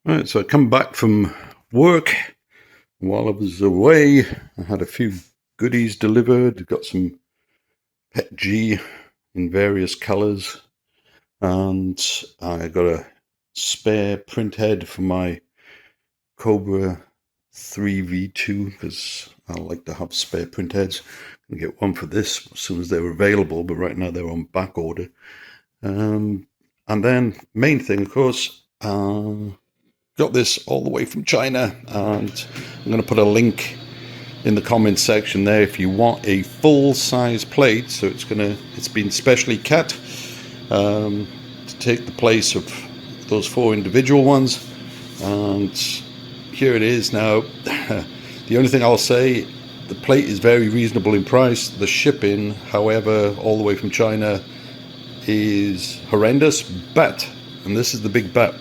Right, so I come back from work. While I was away, I had a few goodies delivered. Got some PET in various colors, and I got a spare print head for my Cobra 3V2 because I like to have spare print heads. I can get one for this as soon as they're available, but right now they're on back order. And then main thing, of course, got this all the way from China, and I'm going to put a link in the comments section there if you want a full size plate. So it's been specially cut to take the place of those 4 individual ones, and here it is now. The only thing I'll say, the plate is very reasonable in price. The shipping, however, all the way from China is horrendous, but, and this is the big but,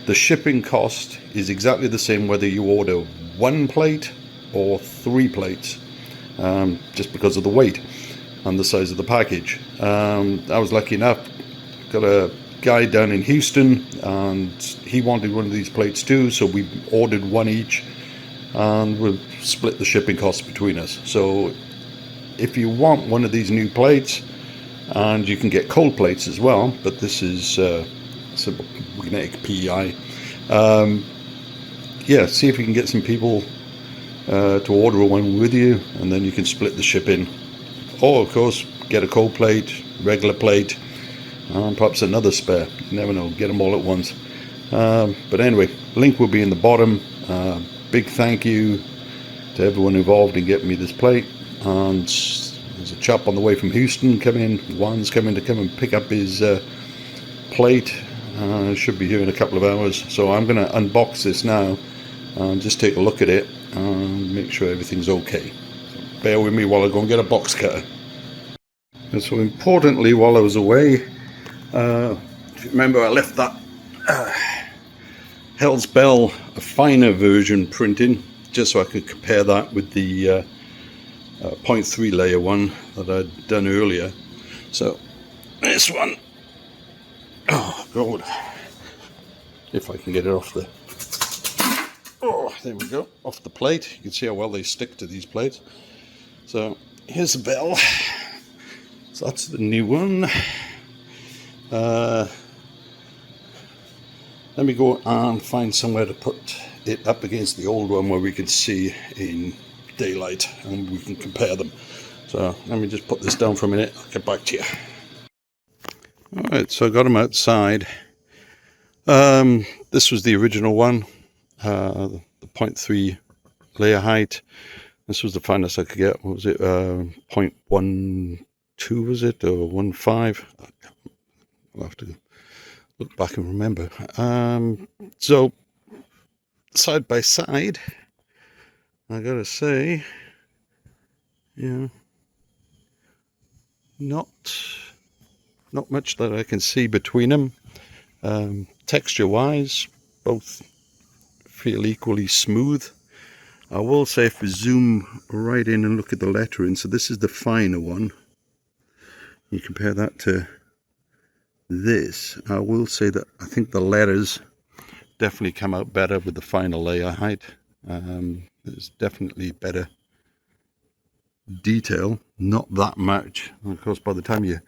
the shipping cost is exactly the same whether you order 1 plate or 3 plates, just because of the weight and the size of the package. I was lucky enough, got a guy down in Houston and he wanted one of these plates too, so we ordered 1 each and we'll split the shipping costs between us. So if you want one of these new plates, and you can get cold plates as well, but this is simple magnetic PEI. Yeah, see if you can get some people to order one with you, and then you can split the shipping. Or of course get a cold plate, regular plate, and perhaps another spare. You never know, get them all at once. But anyway, link will be in the bottom. Big thank you to everyone involved in getting me this plate. And there's a chap on the way from Houston Juan's coming to come and pick up his plate. Should be here in a couple of hours. So I'm going to unbox this now and just take a look at it and make sure everything's okay. So bear with me while I go and get a box cutter. And so importantly, while I was away, if you remember, I left that Hell's Bell, a finer version printing, just so I could compare that with the 0.3 layer one that I'd done earlier. So this one, oh god, if I can get it off the, oh, there we go, off the plate. You can see how well they stick to these plates. So here's the bell. So that's the new one. Let me go and find somewhere to put it up against the old one where we can see in daylight and we can compare them. So let me just put this down for a minute. I'll get back to you. Alright, so I got them outside. This was the original one, the 0.3 layer height. This was the finest I could get. What was it? 0.12 was it, or 1.5? I'll have to look back and remember. So side by side, I gotta say, yeah, not much that I can see between them. Texture wise, both feel equally smooth. I will say, if we zoom right in and look at the lettering, so this is the finer one. You compare that to this, I will say that I think the letters definitely come out better with the finer layer height. There's definitely better detail, not that much. And of course, by the time you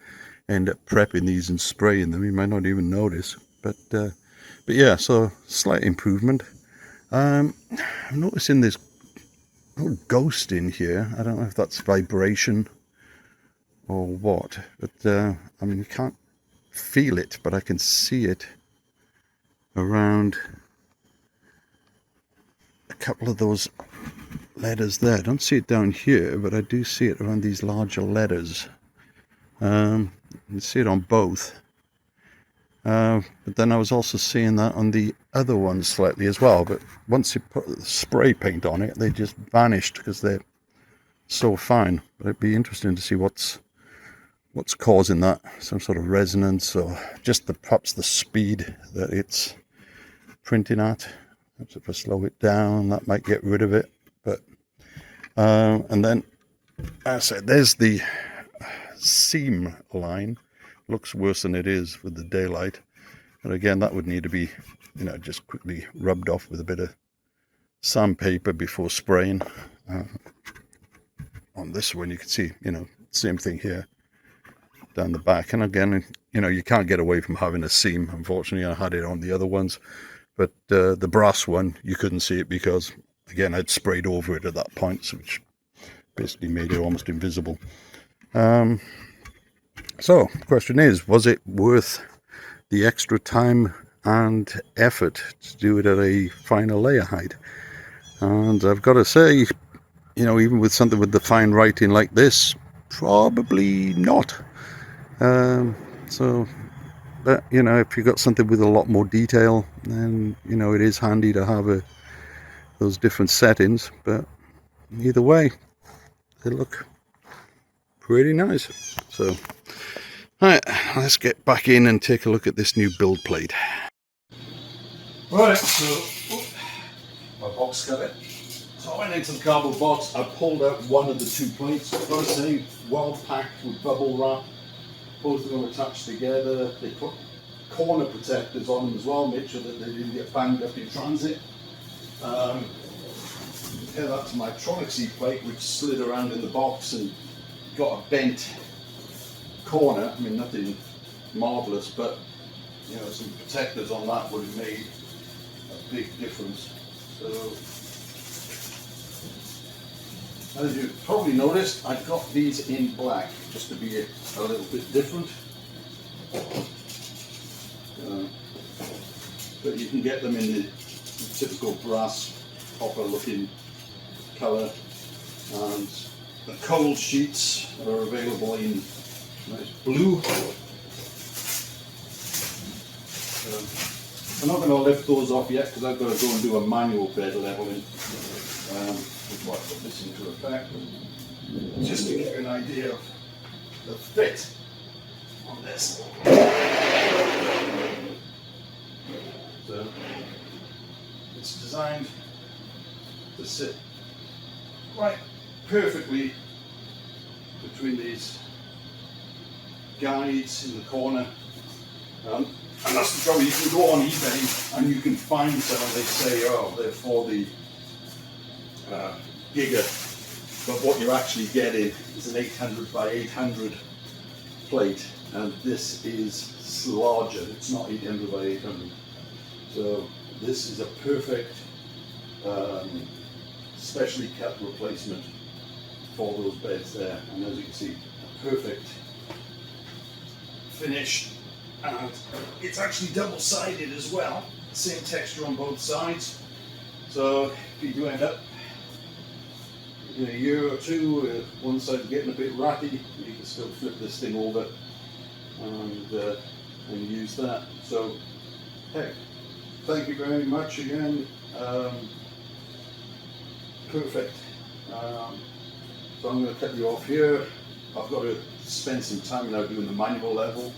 end up prepping these and spraying them, you might not even notice. But yeah, so slight improvement. I'm noticing this little ghost in here. I don't know if that's vibration or what, but I mean, you can't feel it, but I can see it around a couple of those letters there. I don't see it down here, but I do see it around these larger letters. You can see it on both. But then I was also seeing that on the other ones slightly as well. But once you put the spray paint on it, they just vanished because they're so fine. But it'd be interesting to see what's causing that. Some sort of resonance, or just perhaps the speed that it's printing at. Perhaps if I slow it down, that might get rid of it. But and then, as I said, there's the seam line. Looks worse than it is with the daylight, but again, that would need to be just quickly rubbed off with a bit of sandpaper before spraying. On this one, you can see, same thing here down the back. And again, you can't get away from having a seam. Unfortunately, I had it on the other ones, but the brass one, you couldn't see it because, again, I'd sprayed over it at that point, which basically made it almost invisible. So the question is, was it worth the extra time and effort to do it at a finer layer height? And I've got to say, even with something with the fine writing like this, probably not. But if you've got something with a lot more detail, then it is handy to have those different settings. But either way, they look pretty nice. So alright, let's get back in and take a look at this new build plate. Right, so my box cutter. So I went into the cardboard box, I pulled out one of the two plates. I've got to say, well packed with bubble wrap. Both of them attached together. They put corner protectors on them as well, make sure that they didn't get banged up in transit. Compare that to my Tronic plate, which slid around in the box and got a bent corner. I mean, nothing marvelous, but some protectors on that would have made a big difference. So, as you've probably noticed, I've got these in black just to be a little bit different. But you can get them in the typical brass copper looking colour, and the cold sheets are available in nice blue. I'm not going to lift those off yet because I've got to go and do a manual bed leveling. Before I put this into effect, just to get an idea of the fit on this. So it's designed to sit quite perfectly between these guides in the corner. And that's the trouble. You can go on eBay and you can find some, and they say, oh, they're for the Giga, but what you're actually getting is an 800 by 800 plate, and this is larger. It's not 800 by 800. So this is a perfect, specially cut replacement for those beds there. And as you can see, a perfect finish, and it's actually double-sided as well. Same texture on both sides. So if you do end up in a year or two, one side's getting a bit ratty, you can still flip this thing over and use that. So, hey, thank you very much again. Perfect. So I'm going to cut you off here. I've got to spend some time now doing the manual level.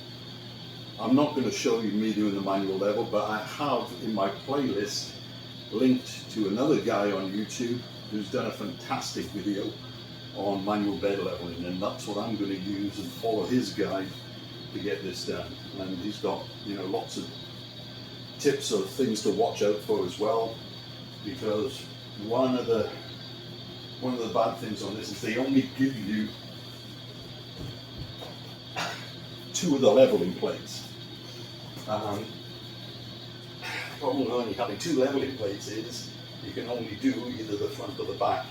I'm not going to show you me doing the manual level, but I have in my playlist linked to another guy on YouTube who's done a fantastic video on manual bed leveling, and that's what I'm going to use and follow his guide to get this done. And he's got lots of tips of things to watch out for as well, because one of the bad things on this is they only give you two of the leveling plates. The problem with only having two leveling plates is you can only do either the front or the back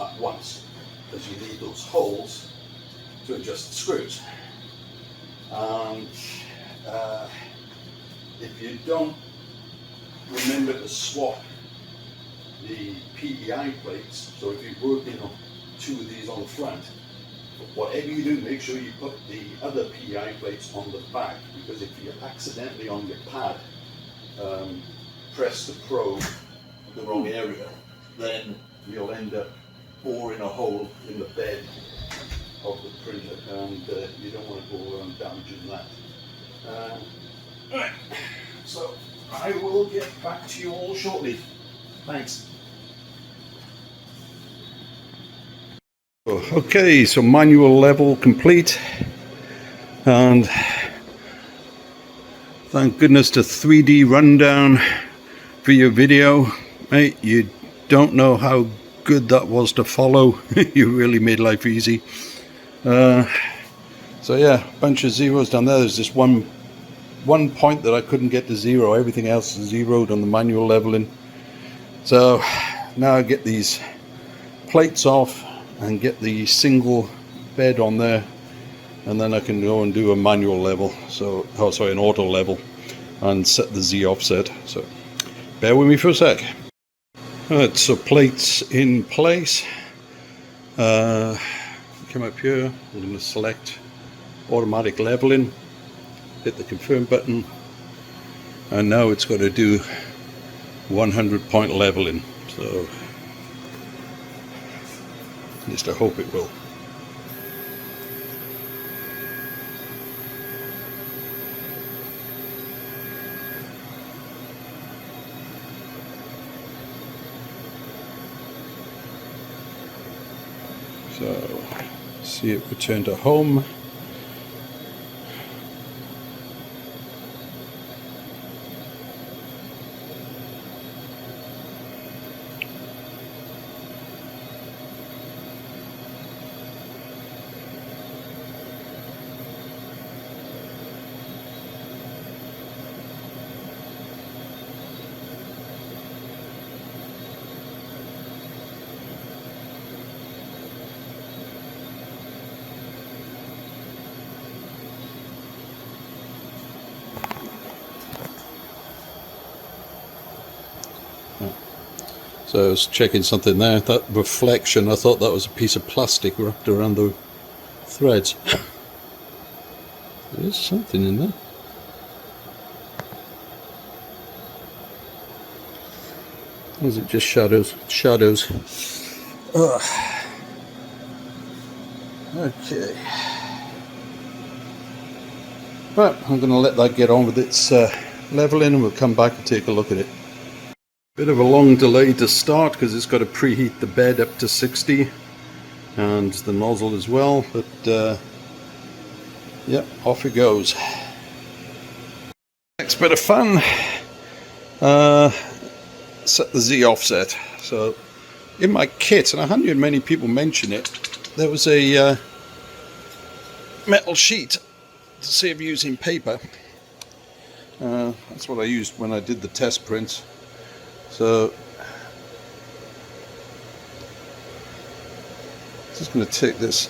at once, because you need those holes to adjust the screws. And if you don't remember to swap the PEI plates, so if you're working on two of these on the front, whatever you do, make sure you put the other PEI plates on the back, because if you accidentally on your pad press the probe in the wrong area, then you'll end up boring a hole in the bed of the printer, and you don't want to go around damaging that. Alright, so I will get back to you all shortly. Thanks. Okay, so manual level complete, and Thank goodness to 3D rundown for your video, mate. You don't know how good that was to follow. You really made life easy. So yeah, bunch of zeros down there. There's just one point that I couldn't get to zero. Everything else is zeroed on the manual leveling. So now I get these plates off and get the single bed on there, and then I can go and do a manual level, so an auto level, and set the Z offset. So bear with me for a sec. Alright, so plates in place. Come up here, I'm going to select automatic leveling, hit the confirm button, and now it's got to do 100-point leveling. So at least I hope it will. So see it return to home. So I was checking something there. That reflection, I thought that was a piece of plastic wrapped around the threads. There is something in there. Or is it just shadows? Shadows. Ugh. Okay. Right, I'm going to let that get on with its leveling, and we'll come back and take a look at it. Bit of a long delay to start because it's got to preheat the bed up to 60 and the nozzle as well, but yeah, off it goes. Next bit of fun, set the Z offset. So in my kit, and I hadn't heard many people mention it, there was a metal sheet to save using paper. That's what I used when I did the test prints. So just going to take this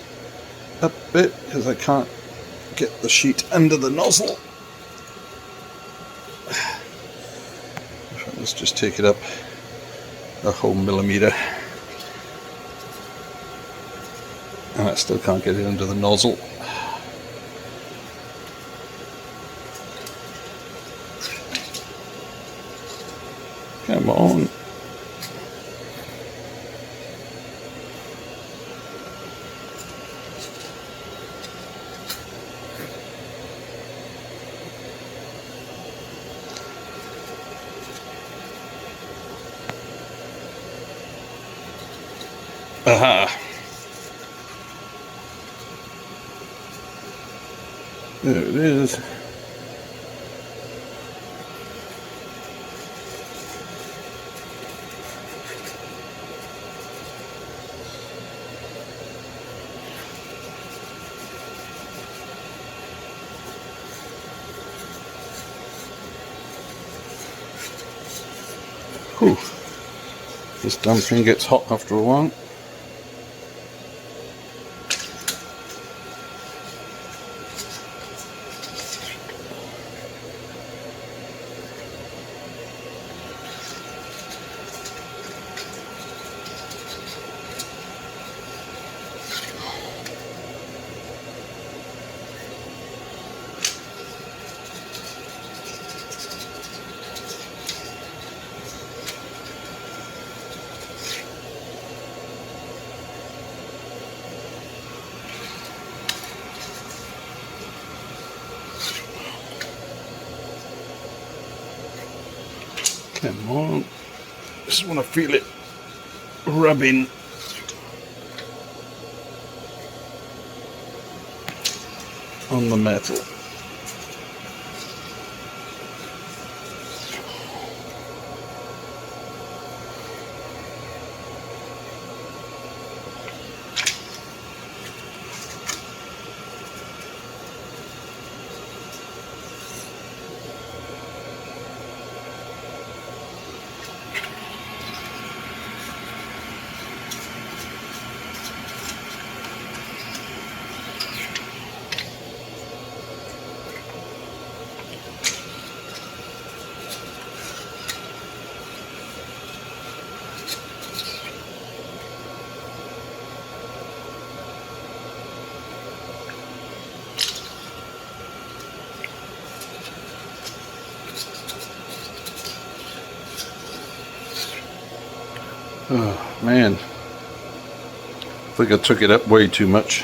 up a bit because I can't get the sheet under the nozzle. Let's just take it up a whole millimeter, and I still can't get it under the nozzle. Come on. Aha. There it is. Whew. This damn thing gets hot after a while. Come on, just want to feel it rubbing on the metal. Oh man, I think I took it up way too much.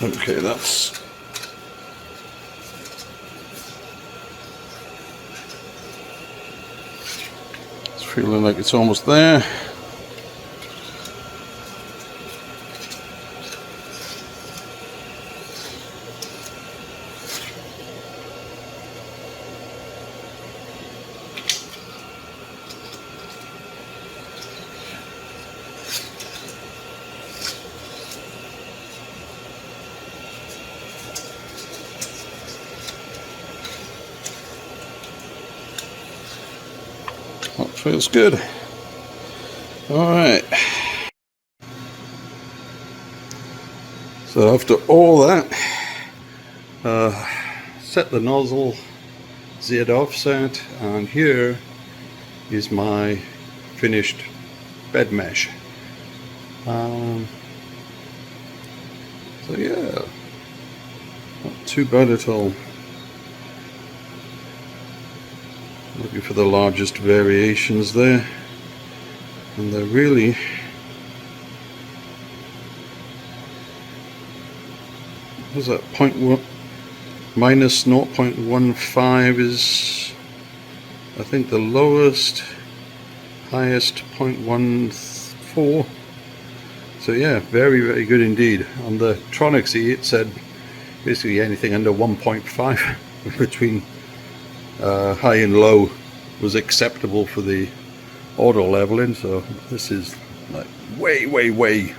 Okay, that's it's feeling like it's almost there. That feels good. Alright. So after all that, set the nozzle Z-offset, and here is my finished bed mesh. So yeah, not too bad at all. Looking for the largest variations there, and they're really what's that, minus 0.15 is I think the lowest, highest 0.14. So yeah, very, very good indeed. On the Tronicsy it said basically anything under 1.5 between high and low was acceptable for the auto leveling, so this is like way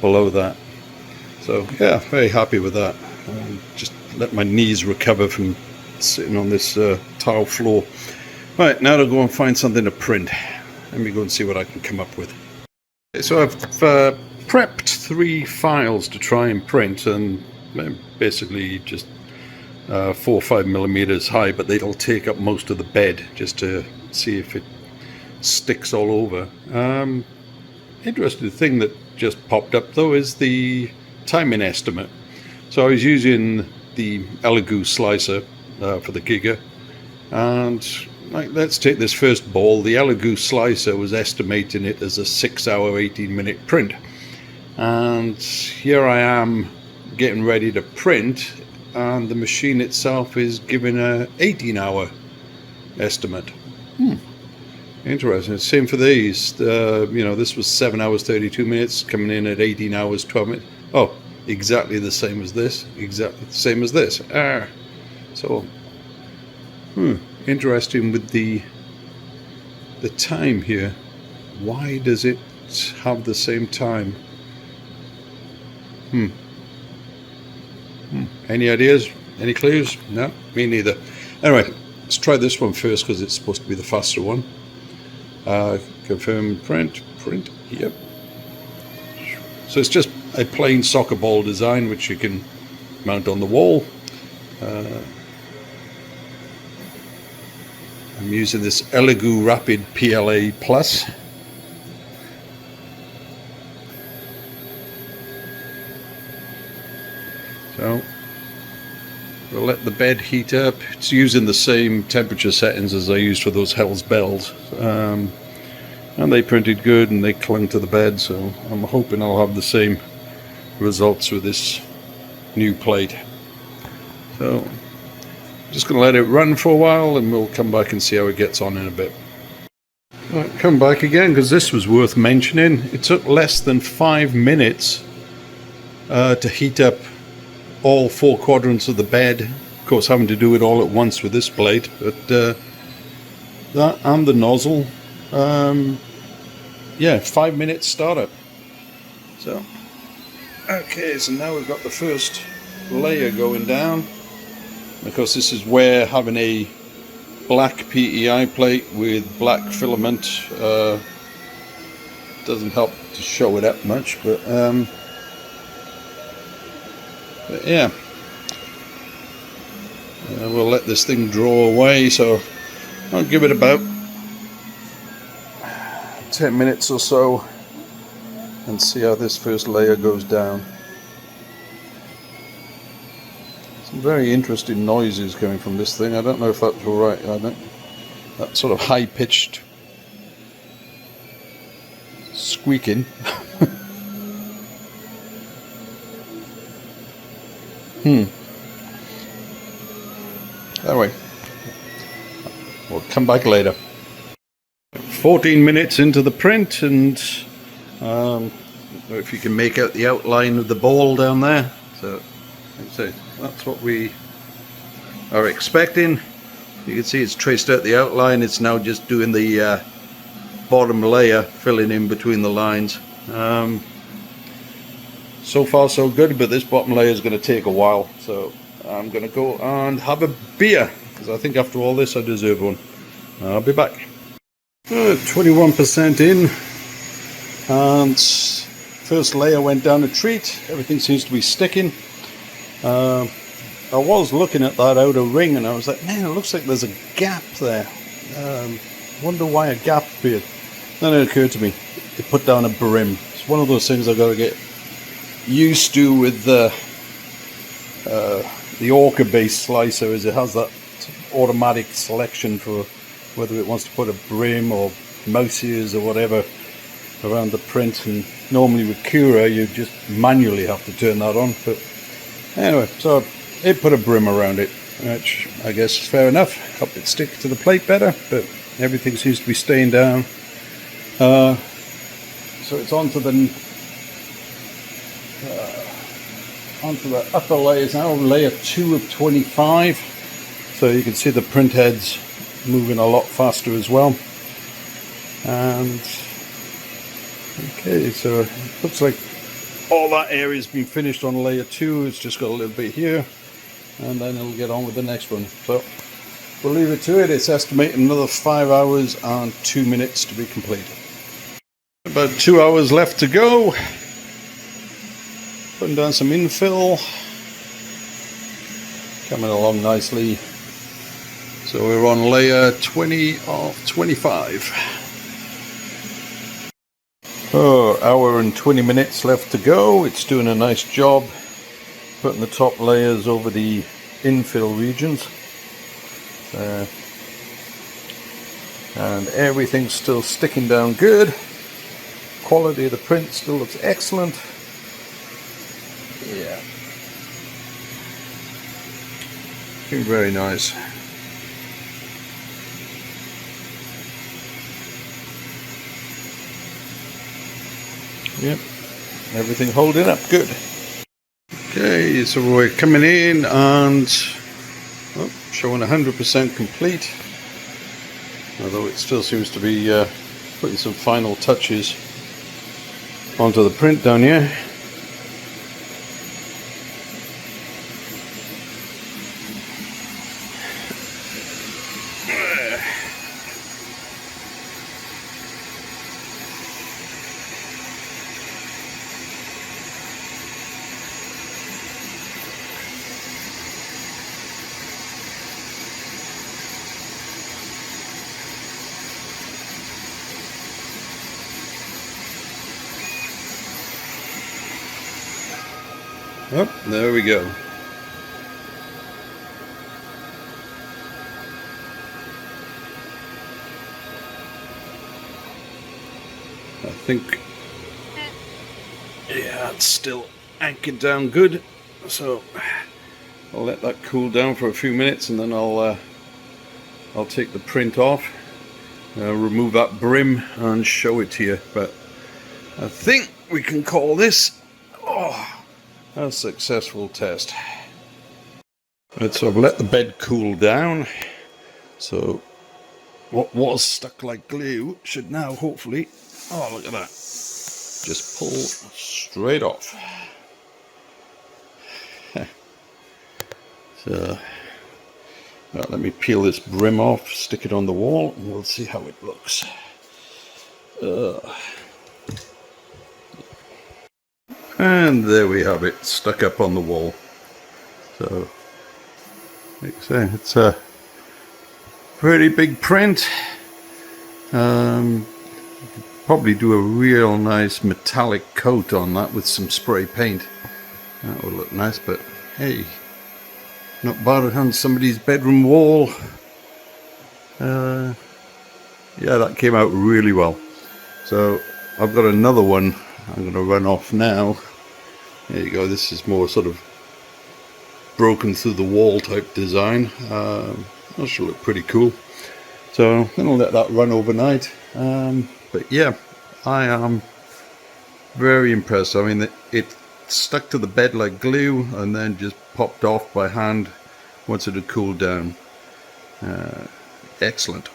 below that. So yeah, very happy with that. Just let my knees recover from sitting on this tile floor. Right, now to go and find something to print. Let me go and see what I can come up with. So I've prepped 3 files to try and print, and basically just 4 or 5 millimeters high, but they'll take up most of the bed just to see if it sticks all over. Interesting thing that just popped up though is the timing estimate. So I was using the Elegoo slicer for the Giga, and let's take this first ball. The Elegoo slicer was estimating it as a 6-hour 18-minute print, and here I am getting ready to print, and the machine itself is giving a 18-hour estimate. Interesting. Same for these. You know, this was 7 hours 32 minutes, coming in at 18 hours 12 minutes. Oh, exactly the same as this. Exactly the same as this. So, interesting with the time here. Why does it have the same time? Any ideas? Any clues? No, me neither. Anyway, let's try this one first because it's supposed to be the faster one. Confirm print, yep. So it's just a plain soccer ball design which you can mount on the wall. I'm using this Elegoo Rapid PLA Plus. So we'll let the bed heat up. It's using the same temperature settings as I used for those Hell's Bells. And they printed good and they clung to the bed, so I'm hoping I'll have the same results with this new plate. So I'm just going to let it run for a while and we'll come back and see how it gets on in a bit. Right, come back again because this was worth mentioning. It took less than 5 minutes to heat up all 4 quadrants of the bed. Of course, having to do it all at once with this plate, but that and the nozzle, yeah, 5 minutes startup. So okay, so now we've got the first layer going down. And of course, this is where having a black PEI plate with black filament doesn't help to show it up much, but yeah, we'll let this thing draw away. So I'll give it about 10 minutes or so and see how this first layer goes down. Some very interesting noises coming from this thing. I don't know if that's alright. that sort of high-pitched squeaking. Anyway, we'll come back later. 14 minutes into the print, and if you can make out the outline of the ball down there. So that's what we are expecting. You can see it's traced out the outline. It's now just doing the bottom layer, filling in between the lines. So far so good, but this bottom layer is going to take a while, so I'm going to go and have a beer, because I think after all this I deserve one. I'll be back. 21% in, and first layer went down a treat. Everything seems to be sticking. I was looking at that outer ring and I was like, man, it looks like there's a gap there. Wonder why a gap appeared. Then it occurred to me, to put down a brim. It's one of those things I've got to get used to with the Orca based slicer, is it has that automatic selection for whether it wants to put a brim or mouse ears or whatever around the print, and normally with Cura you just manually have to turn that on. But anyway, so it put a brim around it, which I guess is fair enough. Helped it stick to the plate better, but everything seems to be staying down. So it's onto the upper layers now, layer 2 of 25. So you can see the print heads moving a lot faster as well. And okay, so it looks like all that area has been finished on layer 2. It's just got a little bit here, and then it'll get on with the next one. So we'll leave it to it. It's estimating another 5 hours and 2 minutes to be completed. About 2 hours left to go. Putting down some infill. Coming along nicely. So we're on layer 20 of 25. Oh, hour and 20 minutes left to go. It's doing a nice job putting the top layers over the infill regions. And everything's still sticking down good. Quality of the print still looks excellent. Yeah. Looking very nice. Yep, everything holding up good. Okay, so we're coming in and showing 100% complete, although it still seems to be putting some final touches onto the print down here. Oh, there we go. I think, yeah, it's still anchored down good, so I'll let that cool down for a few minutes, and then I'll take the print off, remove that brim and show it to you. But I think we can call this a successful test. Right, so I've let the bed cool down, so what was stuck like glue should now hopefully, oh look at that, just pull straight off. So right, let me peel this brim off, stick it on the wall, and we'll see how it looks. And there we have it, stuck up on the wall. So, like I say, it's a pretty big print. Probably do a real nice metallic coat on that with some spray paint. That would look nice, but hey, not bad on somebody's bedroom wall. Yeah, that came out really well. So I've got another one I'm going to run off now. There you go. This is more sort of broken through the wall type design. That should look pretty cool. So I'm going to let that run overnight. But yeah, I am very impressed. I mean, it stuck to the bed like glue and then just popped off by hand once it had cooled down. Excellent.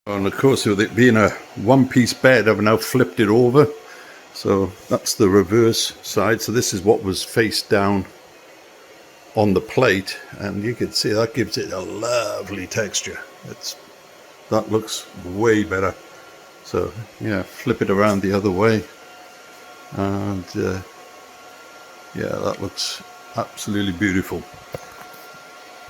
And of course, with it being a one-piece bed, I've now flipped it over. So that's the reverse side. So this is what was face down on the plate, and you can see that gives it a lovely texture. That looks way better. So yeah, flip it around the other way, and yeah, that looks absolutely beautiful.